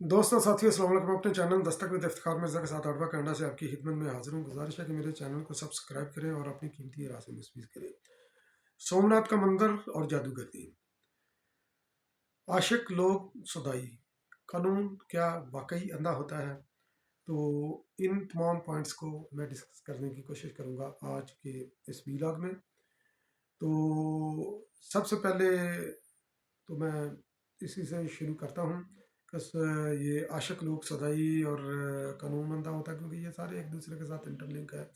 दोस्तों साथियों अस्सलाम वालेकुम। अपने चैनल दस्तक विद इफ्तिखार मिर्ज़ा के साथ अरबा कनाडा से आपकी खिदमत में हाजिर हूँ। गुजारिश है कि मेरे चैनल को सब्सक्राइब करें और अपनी कीमती राय से मुस्फिद करें। सोमनाथ का मंदिर और जादूगरदी। आशिक लोग सुदाई, कानून क्या वाकई अंधा होता है? तो इन तमाम पॉइंट्स को मैं डिस्कस करने की कोशिश करूँगा आज के इस वीलॉग में। तो सबसे पहले तो मैं इसी से शुरू करता हूँ। बस ये आशिक लोग सदाई और कानून बंदा होता है, क्योंकि ये सारे एक दूसरे के साथ इंटरलिंक है।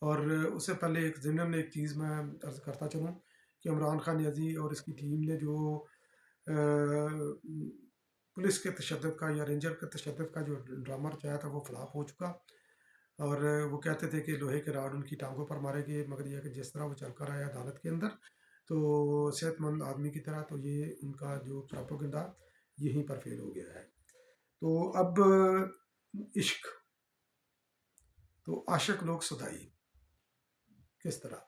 और उससे पहले एक ज़िमन एक चीज़ मैं अर्ज़ करता चलूँ कि इमरान खान नियाज़ी और इसकी टीम ने जो पुलिस के तशद्दुद का या रेंजर के तशद्दुद का जो ड्रामा रचाया था वो फ्लॉप हो चुका। और वो कहते थे कि लोहे के राड उनकी टांगों पर मारे गए, मगर यह कि जिस तरह वो चल कर आया अदालत के अंदर तो सेहतमंद आदमी की तरह, तो ये उनका जो प्रोपेगेंडा यहीं पर फेल हो गया है। तो अब इश्क, तो आशिक लोग सुदाई किस तरह,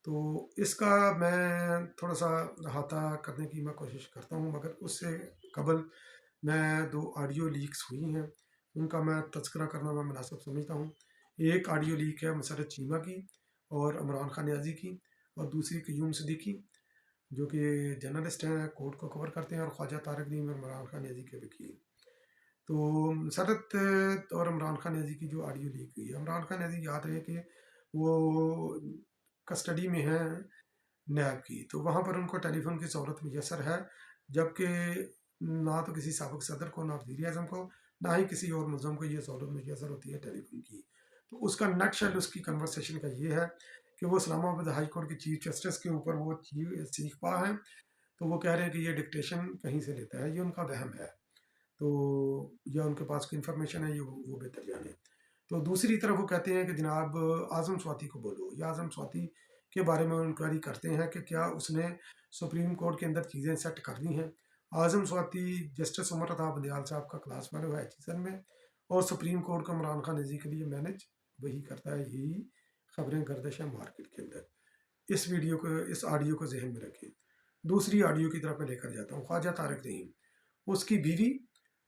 तो इसका मैं थोड़ा सा अहाता करने की मैं कोशिश करता हूँ, मगर उससे कबल मैं दो ऑडियो लीक्स हुई हैं उनका मैं तज़किरा करना मैं मुनासिब समझता हूँ। एक ऑडियो लीक है मसरत चीमा की और इमरान खान नियाज़ी की, और दूसरी क़य्यूम सिद्दीकी जो कि जर्नलिस्ट हैं, कोर्ट को कवर करते हैं, और ख्वाजा तारिक नीम और इमरान खान नियाज़ी के वकील। तो मसरत और इमरान खान नियाज़ी की जो ऑडियो लीक हुई है, इमरान खान नियाज़ी याद रहे कि वो कस्टडी में हैं नैब की, तो वहाँ पर उनको टेलीफोन की सहूलत मैसर है, जबकि ना तो किसी साबिक सदर को, ना वज़ीर आज़म को, ना ही किसी और मुल्ज़म को ये सहूलत मैसर होती है टेलीफोन की। तो उसका नट शेल उसकी कन्वर्सेशन का ये है कि वो इस्लामाबाद हाई कोर्ट के चीफ जस्टिस के ऊपर वो सीख पा हैं, तो वो कह रहे हैं कि ये डिक्टेशन कहीं से लेता है, ये उनका वहम है, तो या उनके पास कोई इन्फॉर्मेशन है, ये वो बेहतर जाने। तो दूसरी तरफ वो कहते हैं कि जनाब आज़म स्वाति को बोलो, या आज़म स्वाति के बारे में इंक्वायरी करते हैं कि क्या उसने सुप्रीम कोर्ट के अंदर चीज़ें सेट करनी हैं। आज़म स्वाति जस्टिस उमर रज़ा बंदयाल साहब का क्लास फेलो है HSN में, और सुप्रीम कोर्ट को इमरान खान नियाज़ी के लिए मैनेज वही करता है। यही खबरें गर्दिश है मार्केट के अंदर। इस वीडियो को, इस ऑडियो को जहन में रखें। दूसरी ऑडियो की तरफ मैं लेकर जाता हूँ। ख्वाजा तारिक रहीम, उसकी बीवी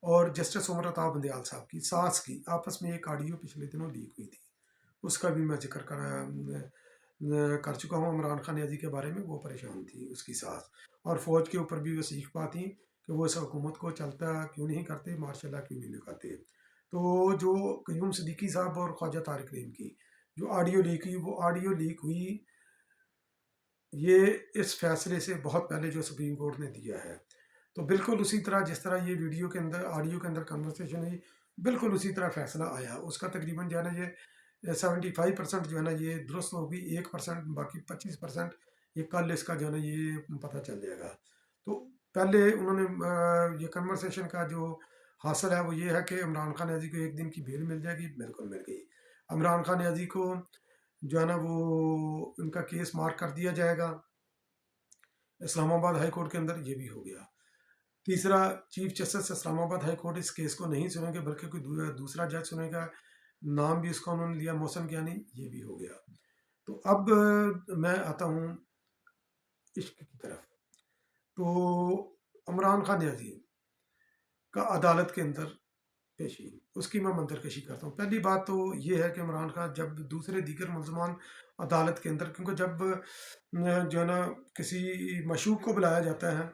और जस्टिस उमर रज़ा बंदयाल साहब की सास की आपस में एक ऑडियो पिछले दिनों लीक हुई थी, उसका भी मैं जिक्र कर चुका हूँ। इमरान खान नियाज़ी के बारे में वो परेशान थी उसकी सास, और फ़ौज के ऊपर भी वो सीख पाती कि वो इस हुकूमत को चलता क्यों नहीं करते, मार्शल लॉ क्यों नहीं लगाते। तो जो क़य्यूम सिद्दीकी साहब और ख्वाजा तारिक रहीम की जो ऑडियो लीक हुई, वो ऑडियो लीक हुई ये इस फैसले से बहुत पहले जो सुप्रीम कोर्ट ने दिया है। तो बिल्कुल उसी तरह जिस तरह ये वीडियो के अंदर, ऑडियो के अंदर कन्वर्सेशन हुई, बिल्कुल उसी तरह फैसला आया। उसका तकरीबन जो है ना ये 75% जो है ना ये दुरुस्त होगी, 1% बाकी 25% ये कल इसका जो है ना ये पता चल जाएगा। तो पहले उन्होंने ये कन्वर्सेशन का जो हासिल है वो ये है कि इमरान खान नियाज़ी को एक दिन की बेल मिल जाएगी, बिल्कुल मिल गई। इमरान खान नियाज़ी को जो है ना वो उनका केस मार्क कर दिया जाएगा इस्लामाबाद हाई कोर्ट के अंदर, ये भी हो गया। तीसरा, chief justice Islamabad high court इस केस को नहीं सुनेंगे बल्कि कोई दूसरा जज सुनेगा, नाम भी इसका उन्होंने लिया मोहसिन ज्ञानी, ये भी हो गया। तो अब मैं आता हूँ इश्क की तरफ। तो इमरान खान नियाज़ी का अदालत के अंदर पेशी, उसकी मैं मंजरकशी करता हूँ। पहली बात तो ये है कि इमरान खान जब दूसरे दीगर मुलजमान अदालत के अंदर, क्योंकि जब जो है ना किसी मशूक को बुलाया जाता है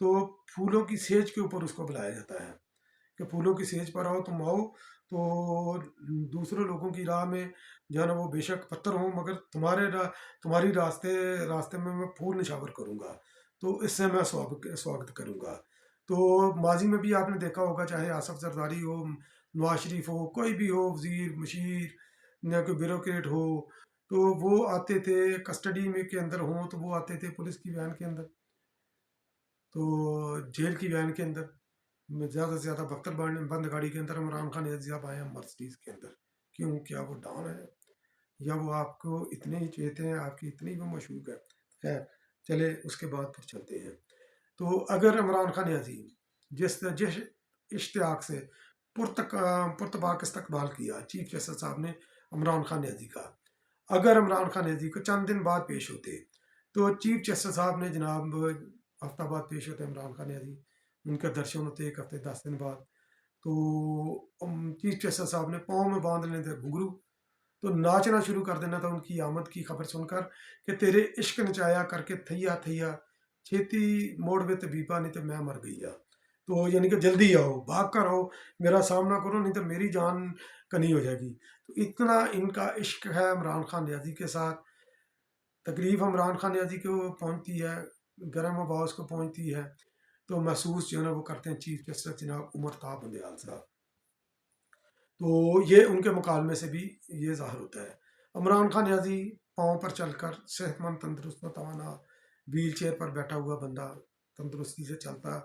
तो फूलों की सेज के ऊपर उसको बुलाया जाता है कि फूलों की सेज पर आओ, तुम आओ, तो दूसरे लोगों की राह में जो है ना वो बेशक पत्थर हो, मगर तुम्हारी रास्ते रास्ते में मैं फूल निछावर करूँगा, तो इससे मैं स्वागत करूँगा। तो माजी में भी आपने देखा होगा, चाहे आसफ जरदारी हो, नवाज शरीफ हो, कोई भी हो, वजीर मशीर या कोई ब्यूरोक्रेट हो, तो वो आते थे कस्टडी में के अंदर हों तो वो आते थे पुलिस की वैन के अंदर, तो जेल की वैन के अंदर, ज़्यादा से ज़्यादा बख्तर बंद गाड़ी के अंदर इमरान खान नियाज़ी साहब आए हैं मर्सिडीज़ के अंदर। क्यों? क्या वो डॉन है, या वो आपको इतने ही चहेते हैं, आपकी इतनी वो मशहूक है? खैर चले उसके बाद फिर चलते हैं। तो अगर इमरान खान नियाज़ी जिस जिस इश्तियाक से पुरतबाक इस्तकबाल किया चीफ जस्टिस साहब ने इमरान खान नियाज़ी का, अगर इमरान खान नियाज़ी को चंद दिन बाद पेश होते तो चीफ जस्टिस साहब ने जनाब हफ्ता बाद पेश होते इमरान खान नियाज़ी, उनका दर्शन होते एक हफ्ते 10 दिन बाद, تو چیف جسٹس صاحب نے پاؤں میں باندھ لینے تھے گھنگرو، تو ناچنا شروع کر دینا تھا ان کی آمد کی خبر سن کر کہ تیرے عشق نچایا کر کے تھیا تھیا چھیتی موڑ وے تے بیپا نہیں تو میں مر گئی تو یعنی کہ جلدی آؤ، بھاگ کر آؤ، میرا سامنا کرو نہیں تو میری جان کنی ہو جائے گی۔ تو اتنا ان کا عشق ہے عمران خان نیازی کے ساتھ۔ تکلیف عمران خان نیازی کو پہنچتی ہے، گرم آباز کو پہنچتی ہے، تو محسوس جو ہے نا وہ کرتے ہیں چیف جسٹس جناب عمر تا بندیال صاحب۔ تو یہ ان کے مکالمے سے بھی یہ ظاہر ہوتا ہے۔ عمران خان نیازی پاؤں پر چل کر صحت مند، تندرست و توانا، ویل چیئر پر بیٹھا ہوا بندہ تندرستی سے چلتا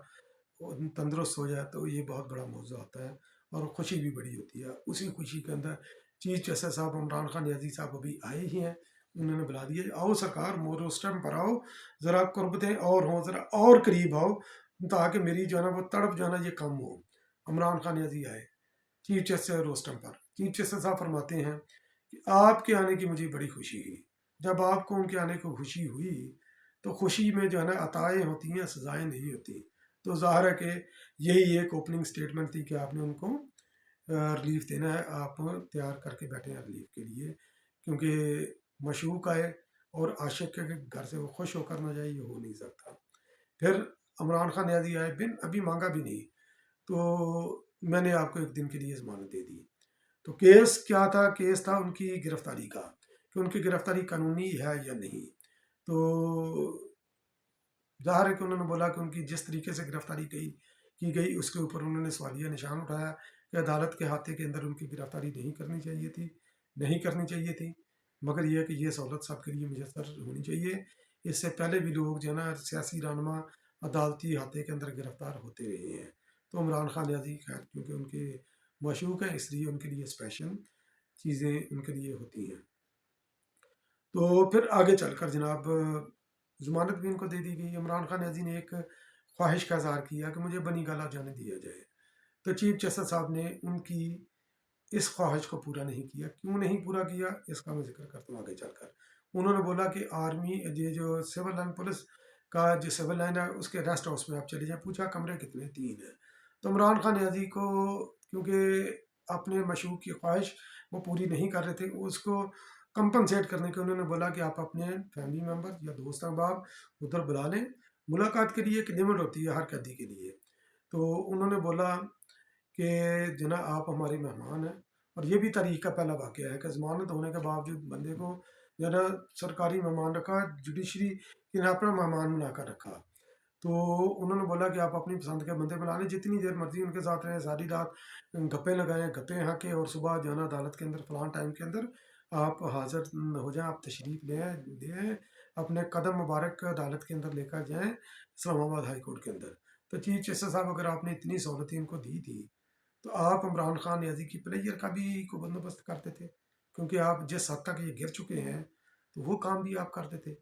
تندرست ہو جائے تو یہ بہت بڑا موضوع ہوتا ہے اور خوشی بھی بڑی ہوتی ہے۔ اسی خوشی کے اندر چیف جسٹس صاحب عمران خان نیازی صاحب ابھی آئے ہی ہیں، انہوں نے بلا دیا، آؤ سرکار موروسٹم پر آؤ، ذرا قربتیں اور ہوں، ذرا اور قریب آؤ تاکہ میری جو ہے نا وہ تڑپ جو ہے نا یہ کم ہو۔ عمران خان نیازی آئے چیف جسٹس روسٹم پر۔ چیف جسٹس صاحب فرماتے ہیں کہ آپ کے آنے کی مجھے بڑی خوشی ہوئی۔ جب آپ کو ان کے آنے کو خوشی ہوئی تو خوشی میں جو ہے نا عطائیں ہوتی ہیں، سزائیں نہیں ہوتی۔ تو ظاہر ہے کہ یہی ایک اوپننگ سٹیٹمنٹ تھی کہ آپ نے ان کو ریلیف دینا ہے، آپ تیار کر کے بیٹھے ہیں ریلیف کے لیے، کیونکہ مشوق آئے اور عاشق کے گھر سے وہ خوش ہو کر نہ جائے، یہ ہو نہیں سکتا۔ پھر عمران خان نیازی آئے، بن ابھی مانگا بھی نہیں، تو میں نے آپ کو ایک دن کے لیے ضمانت دے دی۔ تو کیس کیا تھا؟ کیس تھا ان کی گرفتاری کا، کہ ان کی گرفتاری قانونی ہے یا نہیں۔ تو ظاہر ہے کہ انہوں نے بولا کہ ان کی جس طریقے سے گرفتاری کی گئی اس کے اوپر انہوں نے سوالیہ نشان اٹھایا کہ عدالت کے ہاتھے کے اندر ان کی گرفتاری نہیں کرنی چاہیے تھی، نہیں کرنی چاہیے تھی، مگر یہ ہے کہ یہ سہولت سب کے لیے میسر ہونی چاہیے۔ اس سے پہلے بھی لوگ جو ہے نا سیاسی رہنما عدالتی ہاتھے کے اندر گرفتار ہوتے رہے ہیں۔ تو عمران خان نیازی خیر کیونکہ ان کے مشوق ہیں اس لیے ان کے لیے اسپیشل چیزیں ان کے لیے ہوتی ہیں۔ تو پھر آگے چل کر جناب ضمانت بھی ان کو دے دی گئی۔ عمران خان نیازی نے ایک خواہش کا اظہار کیا کہ مجھے بنی گالہ جانے دیا جائے، تو چیف جسٹس صاحب نے ان کی اس خواہش کو پورا نہیں کیا۔ کیوں نہیں پورا کیا اس کا میں ذکر کرتا ہوں آگے چل کر۔ انہوں نے بولا کہ آرمی یہ جو سول لائن پولیس کا جو سول لائن ہے اس کے ریسٹ ہاؤس میں آپ چلے جائیں۔ پوچھا کمرے کتنے؟ 3 ہیں۔ تو عمران خان نیازی کو کیونکہ اپنے مشوق کی خواہش وہ پوری نہیں کر رہے تھے، اس کو کمپنسیٹ کرنے کے انہوں نے بولا کہ آپ اپنے فیملی ممبر یا دوست احباب ادھر بلا لیں، ملاقات کے لیے ایک لمٹ ہوتی ہے ہر قیدی کے لیے۔ تو انہوں نے بولا کہ جناب آپ ہمارے مہمان ہیں، اور یہ بھی تاریخ کا پہلا واقعہ ہے کہ ضمانت ہونے کے باوجود بندے کو جو ہے نا سرکاری مہمان رکھا، جوڈیشری نے اپنا مہمان بنا کر رکھا۔ تو انہوں نے بولا کہ آپ اپنی پسند کے بندے بنا لیں، جتنی دیر مرضی ان کے ساتھ رہیں، ساری رات گپے لگائیں، گپے ہانکیں، اور صبح جو ہے نا عدالت کے اندر فلاں ٹائم کے اندر آپ حاضر ہو جائیں، آپ تشریف لیں اپنے قدم مبارک عدالت کے اندر لے کر جائیں اسلام آباد ہائی کورٹ کے اندر۔ تو چیف جسٹس صاحب اگر آپ نے اتنی سہولتیں ان کو دی تھی تو آپ عمران خان نیازی کی پلیئر کا بھی کو بندوبست کرتے تھے، کیونکہ آپ جس حد تک یہ گر چکے ہیں تو وہ کام بھی آپ کرتے تھے۔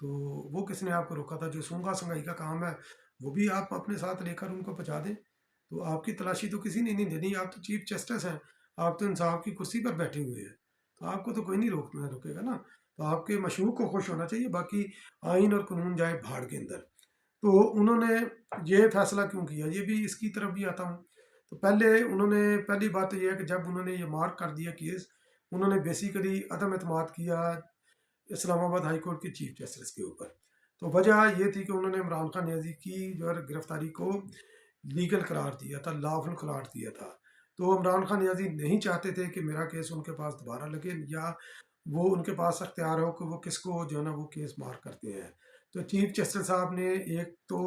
تو وہ کس نے آپ کو روکا تھا؟ جو سونگا سنگائی کا کام ہے وہ بھی آپ اپنے ساتھ لے کر ان کو پہنچا دیں۔ تو آپ کی تلاشی تو کسی نے نہیں دینی، آپ تو چیف جسٹس ہیں، آپ تو انصاف کی کرسی پر بیٹھے ہوئے ہیں، تو آپ کو تو کوئی نہیں روکے گا نا۔ تو آپ کے مشہور کو خوش ہونا چاہیے، باقی آئین اور قانون جائے بھاڑ کے اندر۔ تو انہوں نے یہ فیصلہ کیوں کیا، یہ بھی اس کی طرف بھی آتا ہوں۔ تو پہلی بات یہ ہے کہ جب انہوں نے یہ مارک کر دیا کیس، انہوں نے بیسیکلی عدم اعتماد کیا اسلام آباد ہائی کورٹ کے چیف جسٹس کے اوپر۔ تو وجہ یہ تھی کہ انہوں نے عمران خان نیازی کی جو ہے گرفتاری کو لیگل قرار دیا تھا، لافل قرار دیا تھا۔ تو عمران خان نیازی نہیں چاہتے تھے کہ میرا کیس ان کے پاس دوبارہ لگے، یا وہ ان کے پاس اختیار ہو کہ وہ کس کو جو ہے نا وہ کیس مار کرتے ہیں۔ تو چیف جسٹس صاحب نے ایک تو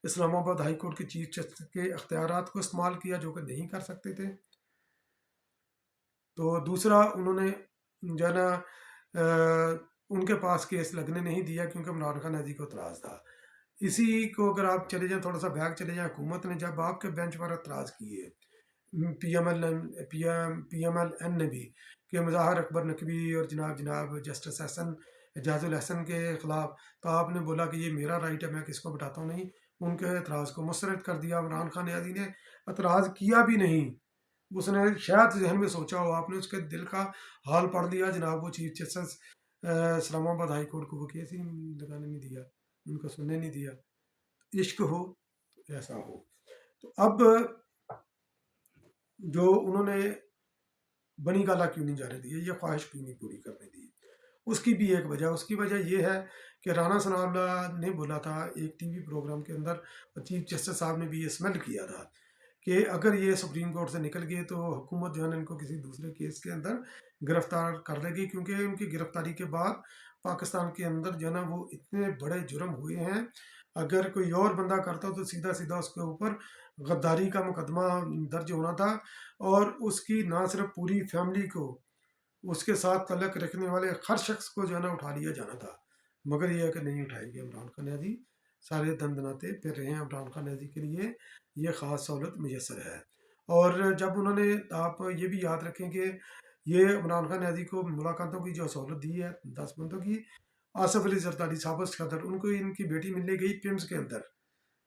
اسلام آباد ہائی کورٹ کے چیف جسٹس کے اختیارات کو استعمال کیا جو کہ نہیں کر سکتے تھے۔ تو دوسرا انہوں نے جو ہے نا ان کے پاس کیس لگنے نہیں دیا کیونکہ عمران خان نیازی کو اعتراض تھا۔ اسی کو اگر آپ چلے جائیں تھوڑا سا بیک چلے جائیں، حکومت نے جب آپ کے بینچ پر اعتراض کیے، پی ایم ایل این نے بھی، کہ مظاہر اکبر نقوی اور جناب جسٹس احسن اعجاز الحسن کے خلاف، تو آپ نے بولا کہ یہ میرا رائٹ ہے، میں کس کو بتاتا ہوں نہیں، ان کے اعتراض کو مسترد کر دیا۔ عمران خان نیازی نے اعتراض کیا بھی نہیں، اس نے شاید ذہن میں سوچا ہو، آپ نے اس کے دل کا حال پڑھ لیا جناب، وہ چیف جسٹس اسلام آباد ہائی کورٹ کو وہ کیس ہی لگانے نہیں دیا، ان کو سننے نہیں دیا۔ عشق ہو تو ایسا ہو۔ تو اب जो उन्होंने बनी गाला क्यों नहीं जाने दी, ये ख्वाहिश क्यों नहीं पूरी करने दी। उसकी भी एक वजह, उसकी वजह ये है कि राना सनाउल्लाह ने बोला था एक टीवी प्रोग्राम के अंदर, और चीफ जस्टिस साहब ने भी ये स्मेल किया था कि अगर ये सुप्रीम कोर्ट से निकल गए तो हुकूमत जो है ना इनको किसी दूसरे केस के अंदर गिरफ्तार कर लेगी, क्योंकि उनकी गिरफ्तारी के बाद पाकिस्तान के अंदर जो है ना वो इतने बड़े जुर्म हुए हैं, अगर कोई और बंदा करता तो सीधा सीधा उसके ऊपर गद्दारी का मुकदमा दर्ज होना था, और उसकी ना सिर्फ पूरी फैमिली को, उसके साथ तल्लक रखने वाले हर शख्स को जो है ना उठा लिया जाना था। मगर ये है कि नहीं उठाएंगे। इमरान खान न्याजी सारे दंदनाते फिर रहे हैं, इमरान खान न्याजी के लिए ये ख़ास सहूलत मैसर है। और जब उन्होंने, आप ये भी याद रखें कि ये इमरान खान न्याजी को मुलाकातों की जो सहूलत दी है 10 बंदों की, आसफ अली जरदारी साबिक़ सदर, उनको इनकी बेटी मिलने गई पिम्स के अंदर,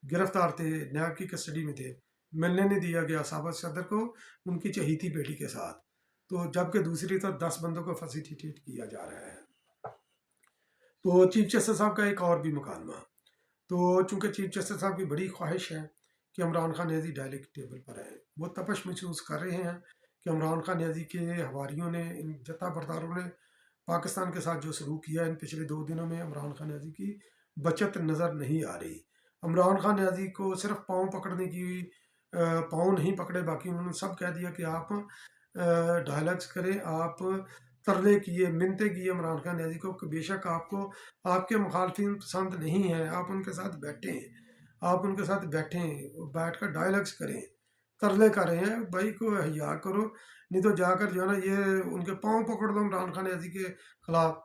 गिरफ्तार थे, नैब की कस्टडी में थे, मिलने नहीं दिया गया साबिक़ सदर को उनकी चहीती बेटी के साथ। तो जबकि दूसरी तरफ 10 बंदों को फैसिलिटेट किया जा रहा है। तो चीफ जस्टिस साहब का एक और भी मुकालमा, तो चूंकि चीफ जस्टिस साहब की बड़ी ख्वाहिश है कि इमरान खान न्याजी डायलेक्ट टेबल पर आए, वो तपश महसूस कर रहे हैं कि इमरान खान न्याजी के हवारियों ने, इन जत्था बरदारों ने पाकिस्तान के साथ जो सलूक किया इन पिछले 2 दिनों में, इमरान खान न्याजी की बचत नज़र नहीं आ रही। इमरान खान न्याजी को सिर्फ पाँव पकड़ने की, पाँव नहीं पकड़े, बाकी उन्होंने सब कह दिया कि आप डायलॉग्स करें, आप तरले किए, मिन्नतें किए इमरान खान न्याजी को कि बेशक आपको आपके मुखालफिन पसंद नहीं है, आप उनके साथ बैठें, आप उनके साथ बैठें, बैठ कर डायलॉग्स करें, तरले कर रहे हैं, भाई को हया करो, नहीं तो जाकर जो है ना ये उनके पाँव पकड़ लो इमरान खान न्याजी के खिलाफ,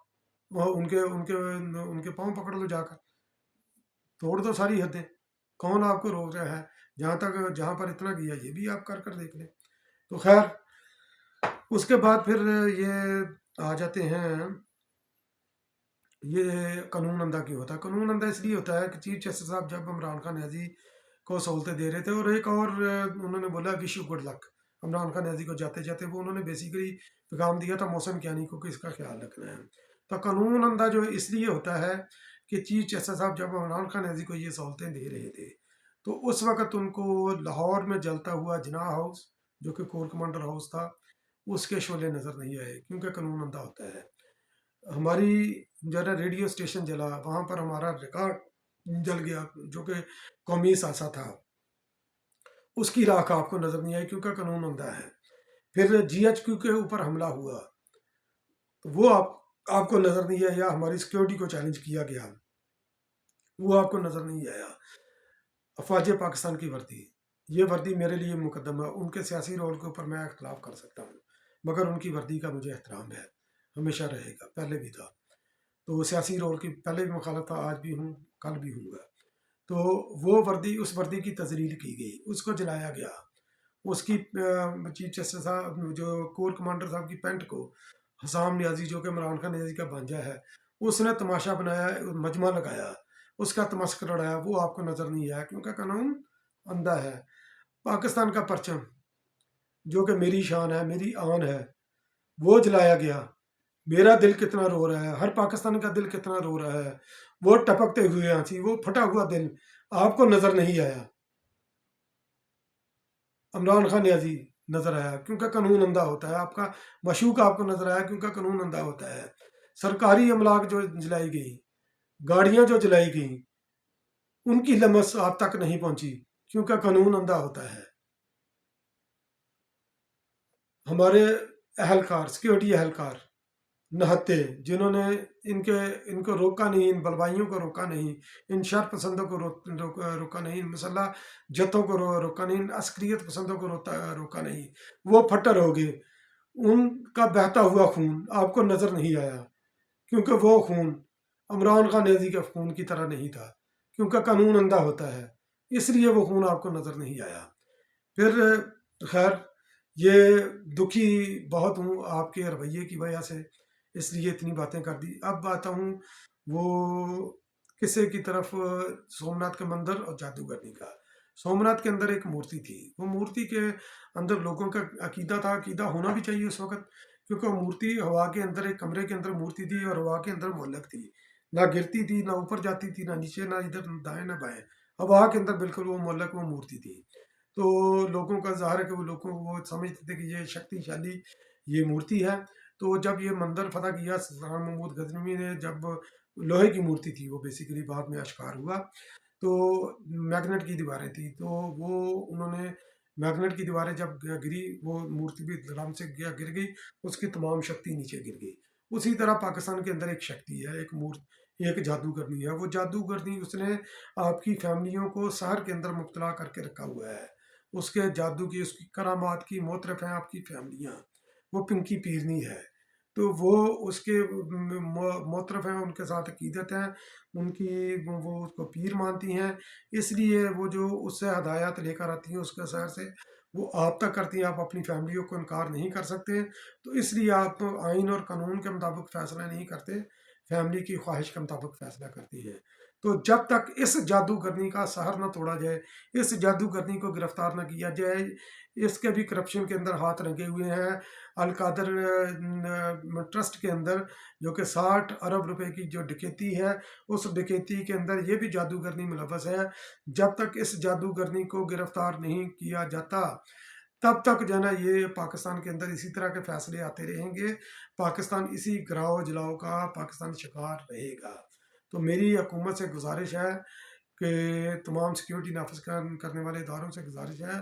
वो उनके उनके उनके पाँव पकड़ लो जाकर, तोड़ दो सारी हदें, कौन आपको रोक रहा है। जहाँ तक जहाँ पर इतना किया ये भी आप कर कर देख लें। तो खैर उसके बाद फिर ये आ जाते हैं, ये कानून अंदा क्यों होता है। कानून अंदा इसलिए होता है कि चीफ जस्टिस साहब जब इमरान खान न्याजी को सहूलतें दे रहे थे, और एक और उन्होंने बोला कि शू गुड लक इमरान खान न्याजी को जाते जाते, वो उन्होंने बेसिकली पैगाम दिया था मौसम कियानी को कि इसका ख्याल रखना है। तो कानून अंदा जो इसलिए होता है कि चीफ जस्टिस साहब जब इमरान खान न्याजी को ये सहूलतें दे रहे थे, तो उस वक़्त उनको लाहौर में जलता हुआ जिनाह हाउस, जो कि कोर कमांडर हाउस था, उसके शोले नज़र नहीं आए, क्योंकि कानून अंदा होता है। हमारी जो है ना रेडियो स्टेशन जला, वहाँ पर हमारा रिकॉर्ड जल गया जो कि कौमी सासा था, उसकी राख आपको नज़र नहीं आई, क्योंकि कानून अंदा है। फिर जीएचक्यू के ऊपर हमला हुआ, तो वो आपको नज़र नहीं आया। हमारी सिक्योरिटी को चैलेंज किया गया, वो आपको नज़र नहीं आया। अफवाज पाकिस्तान की वर्दी, ये वर्दी मेरे लिए मुकदमा, उनके सियासी रोल के ऊपर मैं इख्तलाफ कर सकता हूँ, मगर उनकी वर्दी का मुझे एहतराम है, हमेशा रहेगा, पहले भी था। तो सियासी रोल की पहले भी मुखालफ था, आज भी हूँ, कल भी हूँगा। तो वो वर्दी, उस वर्दी की तजरील की गई, उसको जलाया गया। उसकी चीफ जस्टिस साहब जो कोर कमांडर साहब की पेंट को हसाम न्याजी, जो कि इमरान खान न्याजी का भांजा है, उसने तमाशा बनाया, मजमा लगाया, उसका तमस्कर उड़ाया, वो आपको नज़र नहीं आया, क्योंकि कानून अंधा है। पाकिस्तान का परचम, जो कि मेरी शान है, मेरी आन है, वो जलाया गया। मेरा दिल कितना रो रहा है, हर पाकिस्तानी का दिल कितना रो रहा है, वो टपकते हुए आंसी, वो फटा हुआ दिल आपको नज़र नहीं आया। इमरान खान न्याजी नज़र आया, क्योंकि कानून अंधा होता है। आपका मशूक आपको नज़र आया, क्योंकि कानून अंधा होता है। सरकारी अमलाक जो जलाई गई, गाड़ियाँ जो जलाई गई, उनकी लमस आप तक नहीं पहुंची, क्योंकि कानून अंधा होता है। हमारे अहलकार, सिक्योरिटी अहलकार नहत्ते, जिन्होंने इनके इनको रोका नहीं, इन बलवाइयों को रोका नहीं, इन शर पसंदों को रोका नहीं, इन मसल्ला जत्थों को रोका नहीं, इन अस्करियत पसंदों को रोका नहीं, वो फट्टर हो गए। उनका बहता हुआ खून आपको नज़र नहीं आया, क्योंकि वो खून इमरान खान न्याजी के खून की तरह नहीं था, क्योंकि कानून अंधा होता है, इसलिए वो खून आपको नज़र नहीं आया। फिर खैर ये दुखी बहुत हूँ आपके रवैये की वजह से, इसलिए इतनी बातें कर दी। अब आता हूँ वो किस्से की तरफ, सोमनाथ के मंदिर और जादूगरनी का। सोमनाथ के अंदर एक मूर्ति थी, वो मूर्ति के अंदर लोगों का अकीदा था, अकीदा होना भी चाहिए उस वक़्त, क्योंकि वो मूर्ति हवा के अंदर, एक कमरे के अंदर मूर्ति थी, और हवा के अंदर मोहल्लक थी, ना गिरती थी, ना ऊपर जाती थी, ना नीचे, ना इधर दाएँ ना बाएँ, हवा के अंदर बिल्कुल वो मोहल्लक, वो मूर्ति थी। तो लोगों का ज़ाहिर है कि वो लोगों को वो समझते थे कि ये शक्तिशाली ये मूर्ति है। तो जब ये मंदिर फ़तह किया सुल्तान महमूद गज़नवी ने, जब लोहे की मूर्ति थी वो बेसिकली, बाद में आश्कार हुआ, तो मैग्नेट की दीवारें थी, तो वो उन्होंने मैग्नेट की दीवारें जब गिरी, वो मूर्ति भी धड़ाम से गिर गई, उसकी तमाम शक्ति नीचे गिर गई। उसी तरह पाकिस्तान के अंदर एक शक्ति है, एक मूर्ति, एक जादूगरनी है। वो जादूगरनी उसने आपकी फैमिलियों को शहर के अंदर मुब्तला करके रखा हुआ है। उसके जादू की, उसकी करामात की मोतरफ हैं आपकी फैमिलियाँ। वो पिंकी पीरनी है। तो वो उसके मोतरफ हैं, उनके साथ अकीदत है, उनकी वो उसको पीर मानती हैं। इसलिए वो जो उससे हदायत लेकर आती हैं उसके शहर से, वो आप तक करती हैं, आप अपनी फैमिलियों को इनकार नहीं कर सकते। तो इसलिए आप आइन और कानून के मुताबिक फ़ैसला नहीं करते, फैमिली की ख्वाहिश के मुताबिक फ़ैसला करती है। तो जब तक इस जादूगरनी का सहर न तोड़ा जाए, इस जादूगरनी को गिरफ्तार न किया जाए, इसके भी करप्शन के अंदर हाथ लगे हुए हैं। अलकादर ट्रस्ट के अंदर, जो कि 60 अरब रुपए की जो डकैती है, उस डकैती के अंदर ये भी जादूगरनी मुलव्वस है। जब तक इस जादूगरनी को गिरफ्तार नहीं किया जाता, तब तक जो है ना ये पाकिस्तान के अंदर इसी तरह के फैसले आते रहेंगे। पाकिस्तान इसी गिराओ जलाओ का पाकिस्तान शिकार रहेगा। तो मेरी हुकूमत से गुजारिश है कि तमाम सिक्योरिटी नाफिज करने वाले इदारों से गुजारिश है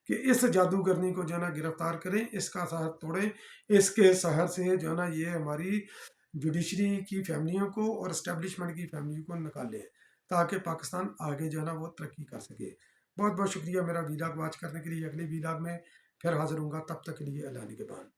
कि इस जादूगरनी को जो है ना गिरफ्तार करें, इसका सहर तोड़ें। इसके सहर से जो है ना ये हमारी जुडिशरी की फैमिलियों को और इस्टेब्लिशमेंट की फैमिलियों को निकालें, ताकि पाकिस्तान आगे जो है ना वो तरक्की कर सके। बहुत बहुत शुक्रिया मेरा वीलाग वॉच करने के लिए। अगले वीलाग में फिर हाजिर हूँगा, तब तक के लिए अल्लाह निगहबान।